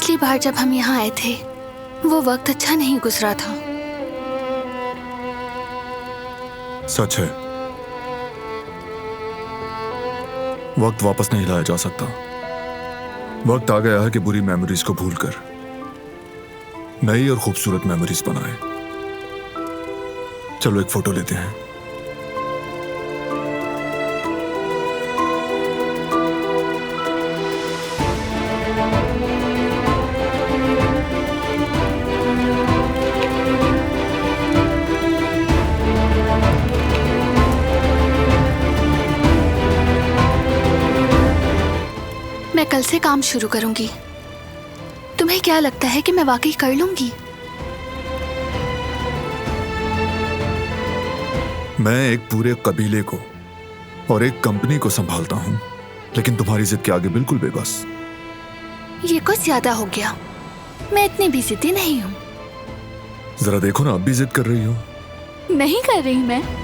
पिछली बार जब हम यहाँ आए थे वो वक्त अच्छा नहीं गुजरा था। सच है, वक्त वापस नहीं लाया जा सकता। वक्त आ गया है कि बुरी मेमोरीज को भूलकर नई और खूबसूरत मेमोरीज बनाए। चलो एक फोटो लेते हैं। मैं कल से काम शुरू करूंगी। तुम्हें क्या लगता है कि मैं वाकई कर लूंगी? मैं एक पूरे कबीले को और एक कंपनी को संभालता हूं, लेकिन तुम्हारी जिद के आगे बिल्कुल बेबस। ये कुछ ज्यादा हो गया। मैं इतनी भी जिद्दी नहीं हूँ। जरा देखो ना, अब भी जिद कर रही हो। नहीं कर रही मैं।